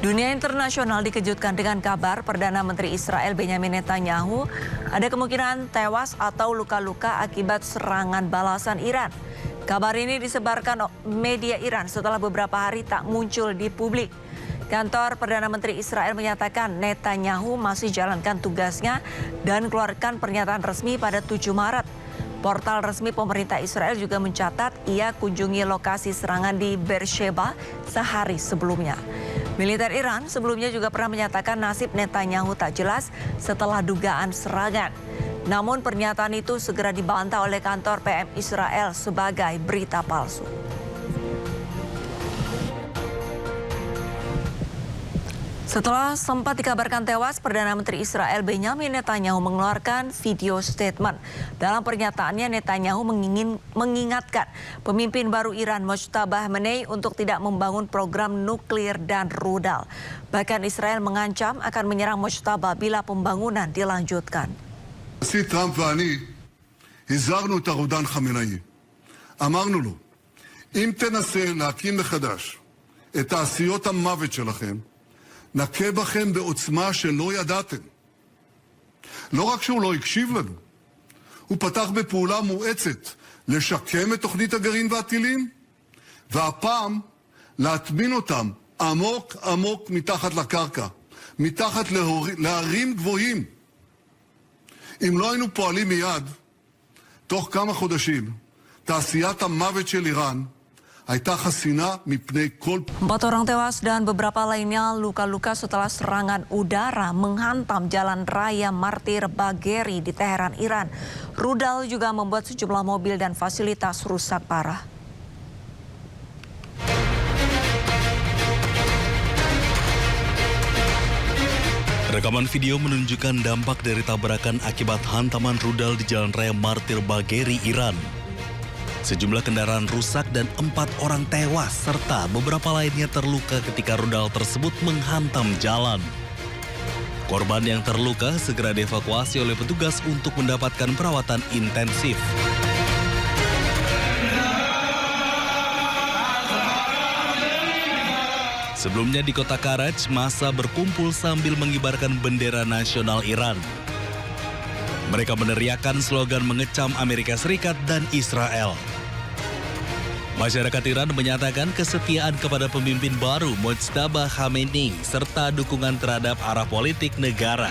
Dunia internasional dikejutkan dengan kabar Perdana Menteri Israel Benjamin Netanyahu ada kemungkinan tewas atau luka-luka akibat serangan balasan Iran. Kabar ini disebarkan media Iran setelah beberapa hari tak muncul di publik. Kantor Perdana Menteri Israel menyatakan Netanyahu masih jalankan tugasnya dan keluarkan pernyataan resmi pada 7 Maret. Portal resmi pemerintah Israel juga mencatat ia kunjungi lokasi serangan di Beersheba sehari sebelumnya. Militer Iran sebelumnya juga pernah menyatakan nasib Netanyahu tak jelas setelah dugaan serangan. Namun pernyataan itu segera dibantah oleh kantor PM Israel sebagai berita palsu. Setelah sempat dikabarkan tewas, Perdana Menteri Israel Benjamin Netanyahu mengeluarkan video statement. Dalam pernyataannya, Netanyahu mengingatkan pemimpin baru Iran Mojtaba Khamenei untuk tidak membangun program nuklir dan rudal. Bahkan Israel mengancam akan menyerang Mojtaba bila pembangunan dilanjutkan. הנשיא טראמפ ואני הזהרנו את הרודן חמינאי. אמרנו לו, אם תנסה להקים מחדש את תעשיות המוות שלכם, נכה בכם בעוצמה שלא ידעתם. לא רק שהוא לא הקשיב לנו, הוא פתח בפעולה מואצת לשקם את תוכנית הגרעין והטילים, והפעם להטמין אותם עמוק עמוק מתחת לקרקע, מתחת להרים גבוהים. אם לא היינו פועלים מיד, תוך כמה חודשים, תעשיית המוות של איראן הייתה חסינה מפני כל... 4 orang tewas dan beberapa lainnya luka-luka setelah serangan udara menghantam jalan raya Martir Bagheri di Teheran, Iran. Rudal juga membuat sejumlah mobil dan fasilitas rusak parah. Rekaman video menunjukkan dampak dari tabrakan akibat hantaman rudal di jalan raya Martir Bagheri, Iran. Sejumlah kendaraan rusak dan 4 orang tewas serta beberapa lainnya terluka ketika rudal tersebut menghantam jalan. Korban yang terluka segera dievakuasi oleh petugas untuk mendapatkan perawatan intensif. Sebelumnya di kota Karaj, massa berkumpul sambil mengibarkan bendera nasional Iran. Mereka meneriakkan slogan mengecam Amerika Serikat dan Israel. Masyarakat Iran menyatakan kesetiaan kepada pemimpin baru Mojtaba Khamenei serta dukungan terhadap arah politik negara.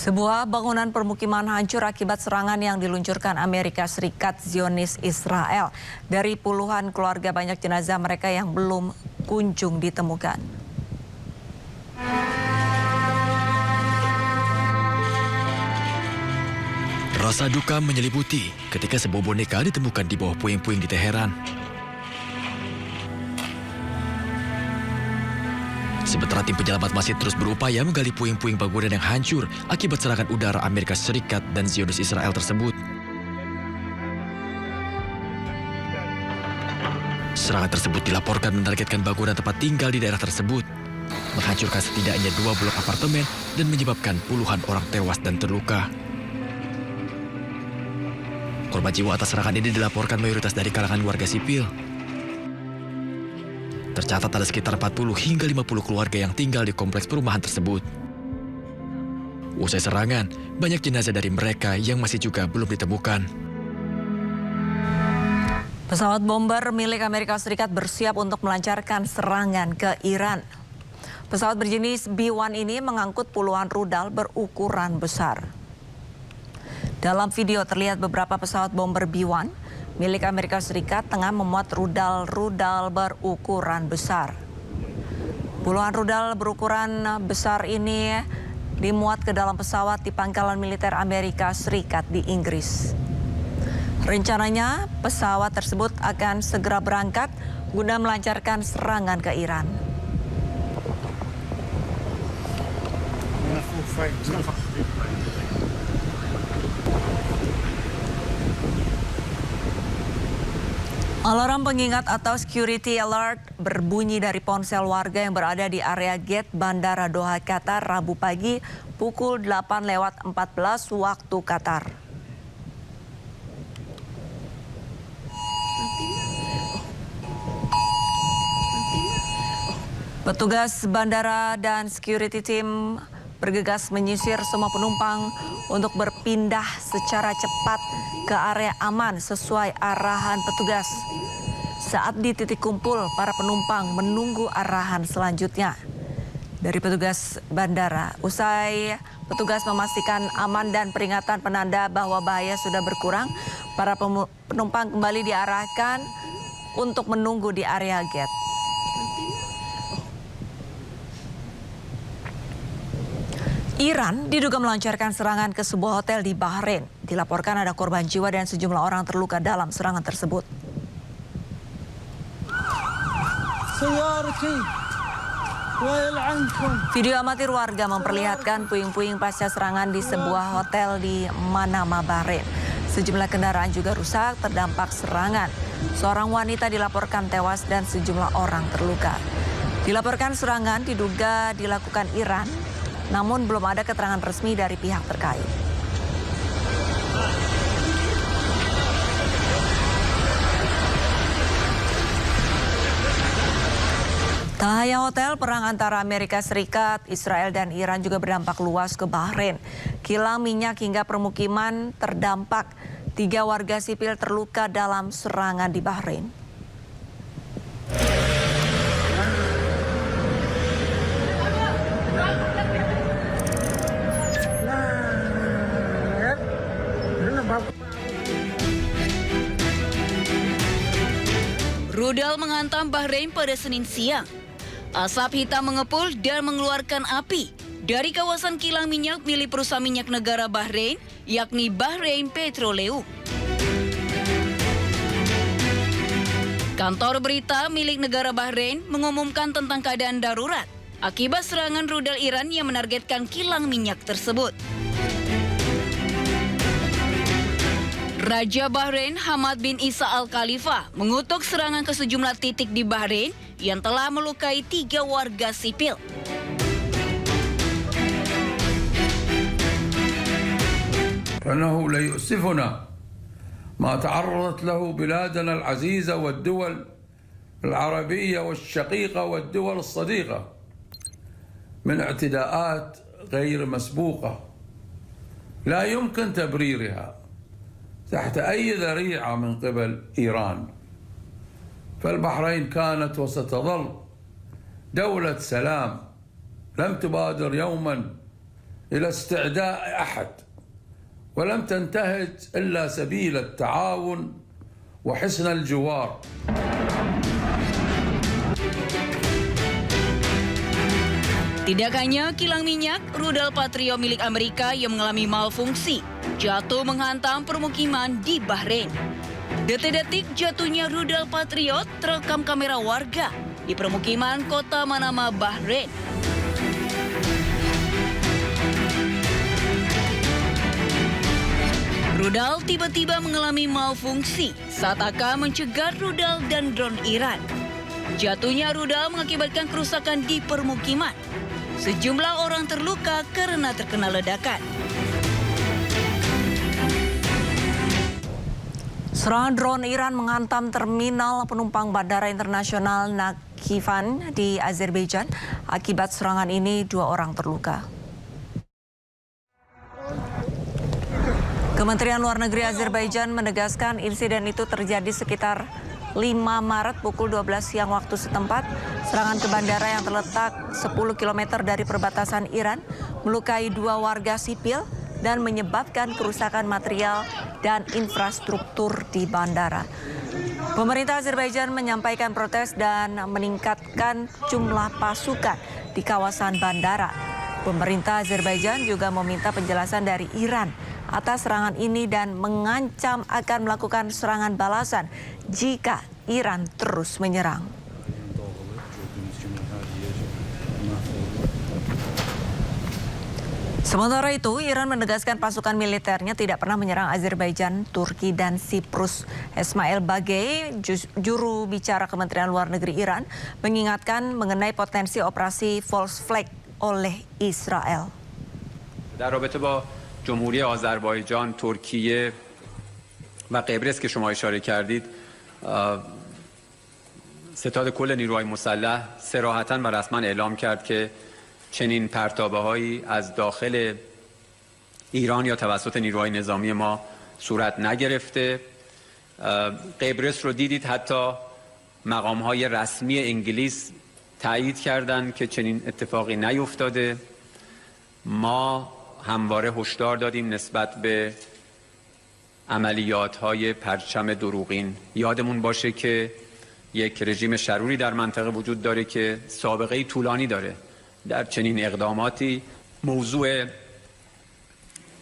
Sebuah bangunan permukiman hancur akibat serangan yang diluncurkan Amerika Serikat Zionis Israel. Dari puluhan keluarga, banyak jenazah mereka yang belum kunjung ditemukan. Rasa duka menyelimuti ketika sebuah boneka ditemukan di bawah puing-puing di Teheran. Sementara tim penyelamat masih terus berupaya menggali puing-puing bangunan yang hancur akibat serangan udara Amerika Serikat dan Zionis Israel tersebut. Serangan tersebut dilaporkan menargetkan bangunan tempat tinggal di daerah tersebut, menghancurkan setidaknya 2 blok apartemen dan menyebabkan puluhan orang tewas dan terluka. Korban jiwa atas serangan ini dilaporkan mayoritas dari kalangan warga sipil. Tercatat ada sekitar 40 hingga 50 keluarga yang tinggal di kompleks perumahan tersebut. Usai serangan, banyak jenazah dari mereka yang masih juga belum ditemukan. Pesawat bomber milik Amerika Serikat bersiap untuk melancarkan serangan ke Iran. Pesawat berjenis B-1 ini mengangkut puluhan rudal berukuran besar. Dalam video terlihat beberapa pesawat bomber B-1 milik Amerika Serikat tengah memuat rudal-rudal berukuran besar. Puluhan rudal berukuran besar ini dimuat ke dalam pesawat di pangkalan militer Amerika Serikat di Inggris. Rencananya pesawat tersebut akan segera berangkat guna melancarkan serangan ke Iran. Alarm pengingat atau security alert berbunyi dari ponsel warga yang berada di area gate Bandara Doha, Qatar, Rabu pagi pukul 8:14 waktu Qatar. Petugas bandara dan security team bergegas menyisir semua penumpang untuk berpindah secara cepat ke area aman sesuai arahan petugas. Saat di titik kumpul, para penumpang menunggu arahan selanjutnya dari petugas bandara. Usai petugas memastikan aman dan peringatan penanda bahwa bahaya sudah berkurang, para penumpang kembali diarahkan untuk menunggu di area gate. Iran diduga melancarkan serangan ke sebuah hotel di Bahrain. Dilaporkan ada korban jiwa dan sejumlah orang terluka dalam serangan tersebut. Video amatir warga memperlihatkan puing-puing pasca serangan di sebuah hotel di Manama, Bahrain. Sejumlah kendaraan juga rusak terdampak serangan. Seorang wanita dilaporkan tewas dan sejumlah orang terluka. Dilaporkan serangan diduga dilakukan Iran, namun belum ada keterangan resmi dari pihak terkait. Tak hanya hotel, perang antara Amerika Serikat, Israel, dan Iran juga berdampak luas ke Bahrain. Kilang minyak hingga permukiman terdampak. 3 warga sipil terluka dalam serangan di Bahrain. Rudal menghantam Bahrain pada Senin siang. Asap hitam mengepul dan mengeluarkan api dari kawasan kilang minyak milik perusahaan minyak negara Bahrain, yakni Bahrain Petroleum. Kantor berita milik negara Bahrain mengumumkan tentang keadaan darurat akibat serangan rudal Iran yang menargetkan kilang minyak tersebut. Raja Bahrain Hamad bin Isa Al Khalifa mengutuk serangan ke sejumlah titik di Bahrain yang telah melukai 3 warga sipil. فإنه ليؤسفنا ما تعرضت له بلادنا العزيزة والدول العربية والشقيقة والدول الصديقة من اعتداءات غير مسبوقة لا يمكن تبريرها تحت أي ذريعة من قبل إيران. فالبحرين كانت وستظل دولة سلام لم تبادر يوما إلى استعداء أحد ولم تنتهج إلا سبيل التعاون وحسن الجوار. Tidak hanya kilang minyak, rudal Patriot milik Amerika yang mengalami malfungsi jatuh menghantam permukiman di Bahrain. Detik-detik jatuhnya rudal Patriot terekam kamera warga di permukiman kota Manama, Bahrain. Rudal tiba-tiba mengalami malfungsi saat akan mencegat rudal dan drone Iran. Jatuhnya rudal mengakibatkan kerusakan di permukiman. Sejumlah orang terluka karena terkena ledakan. Serangan drone Iran menghantam terminal penumpang Bandara Internasional Nakhivan di Azerbaijan. Akibat serangan ini 2 orang terluka. Kementerian Luar Negeri Azerbaijan menegaskan insiden itu terjadi sekitar 5 Maret pukul 12 siang waktu setempat. Serangan ke bandara yang terletak 10 km dari perbatasan Iran melukai 2 warga sipil dan menyebabkan kerusakan material dan infrastruktur di bandara. Pemerintah Azerbaijan menyampaikan protes dan meningkatkan jumlah pasukan di kawasan bandara. Pemerintah Azerbaijan juga meminta penjelasan dari Iran atas serangan ini dan mengancam akan melakukan serangan balasan jika Iran terus menyerang. Sementara itu, Iran menegaskan pasukan militernya tidak pernah menyerang Azerbaijan, Turki, dan Siprus. Ismail Bagei, juru bicara Kementerian Luar Negeri Iran, mengingatkan mengenai potensi operasi false flag oleh Israel. در رابطه با جمهوری آذربایجان، ترکیه و قبرس که شما اشاره کردید، ستاد کل نیروهای مسلح صراحتاً و رسما اعلام کرد که چنین پرتابه‌هایی از داخل ایران یا توسط نیروهای نظامی ما صورت نگرفته. قبرس رو دیدید، حتی مقام‌های رسمی انگلیس تایید کردند که چنین اتفاقی نیفتاده. ما همواره هشدار دادیم نسبت به عملیات‌های پرچم دروغین. یادمون باشه که یک رژیم شروری در منطقه وجود داره که سابقه طولانی داره در چنین اقداماتی. موضوع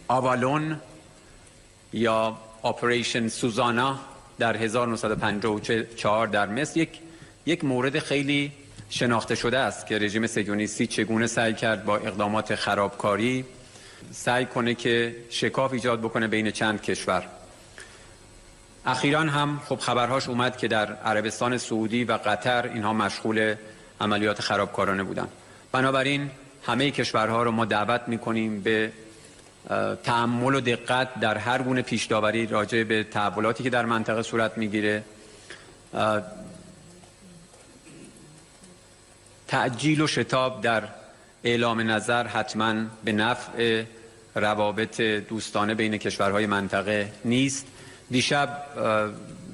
آوالون یا آپریشن سوزانا در 1954 در مصر یک مورد خیلی شناخته شده است که رژیم صهیونیستی چگونه سعی کرد با اقدامات خرابکاری سعی کنه که شکاف ایجاد بکنه بین چند کشور. اخیراً هم خب خبرهاش اومد که در عربستان سعودی و قطر اینها مشغول عملیات خرابکارانه بودن. بنابراین همه کشورها رو ما دعوت می‌کنیم به تأمل و دقت در هر گونه پیش‌داوری راجع به تحولاتی که در منطقه صورت می‌گیره. تعجیل و شتاب در اعلام نظر حتماً به نفع روابط دوستانه بین کشورهای منطقه نیست. دیشب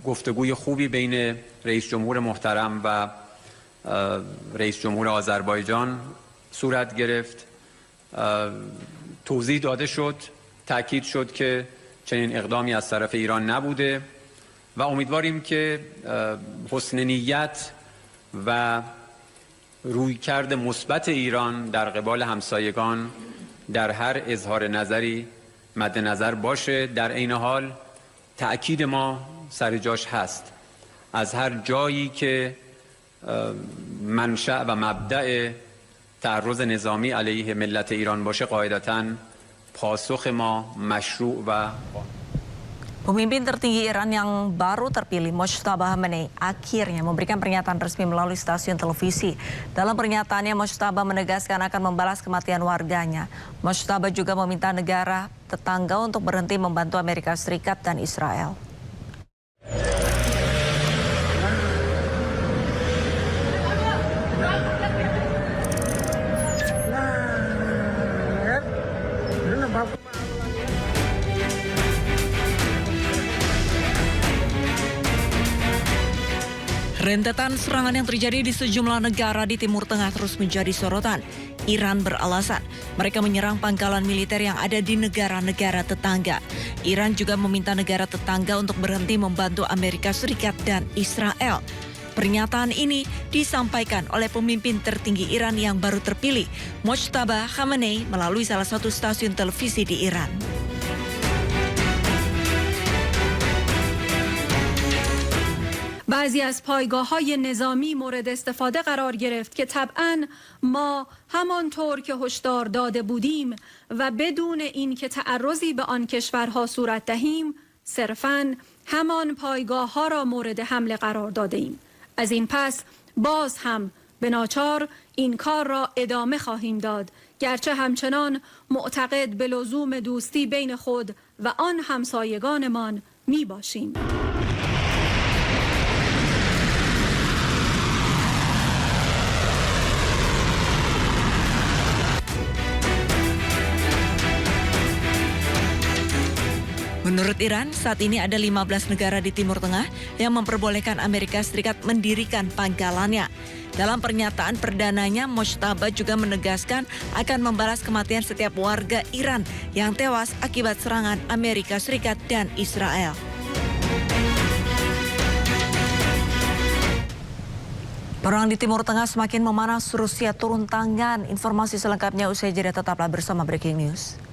گفتگوی خوبی بین رئیس جمهور محترم و رئیس جمهور آذربایجان صورت گرفت. توضیح داده شد، تاکید شد که چنین اقدامی از طرف ایران نبوده و امیدواریم که حسن نیت و رویکرد مثبت ایران در قبال همسایگان در هر اظهار نظری مد نظر باشه. در عین حال تأکید ما سر جاش هست، از هر جایی که منشأ و مبدأ تعرض نظامی علیه ملت ایران باشه قاعدتاً پاسخ ما مشروع و Pemimpin tertinggi Iran yang baru terpilih, Mojtaba Khamenei, akhirnya memberikan pernyataan resmi melalui stasiun televisi. Dalam pernyataannya, Mojtaba menegaskan akan membalas kematian warganya. Mojtaba juga meminta negara tetangga untuk berhenti membantu Amerika Serikat dan Israel. Rentetan serangan yang terjadi di sejumlah negara di Timur Tengah terus menjadi sorotan. Iran beralasan mereka menyerang pangkalan militer yang ada di negara-negara tetangga. Iran juga meminta negara tetangga untuk berhenti membantu Amerika Serikat dan Israel. Pernyataan ini disampaikan oleh pemimpin tertinggi Iran yang baru terpilih, Mojtaba Khamenei, melalui salah satu stasiun televisi di Iran. بعضی از پایگاه‌های نظامی مورد استفاده قرار گرفت که طبعاً ما همانطور که هشدار داده بودیم و بدون اینکه تعرضی به آن کشورها صورت دهیم صرفاً همان پایگاه‌ها را مورد حمله قرار داده ایم. از این پس باز هم به ناچار این کار را ادامه خواهیم داد، گرچه همچنان معتقد به لزوم دوستی بین خود و آن همسایگانمان می باشیم. Menurut Iran, saat ini ada 15 negara di Timur Tengah yang memperbolehkan Amerika Serikat mendirikan pangkalannya. Dalam pernyataan perdananya, Mojtaba juga menegaskan akan membalas kematian setiap warga Iran yang tewas akibat serangan Amerika Serikat dan Israel. Perang di Timur Tengah semakin memanas, Rusia turun tangan. Informasi selengkapnya usai jeda, tetaplah bersama Breaking News.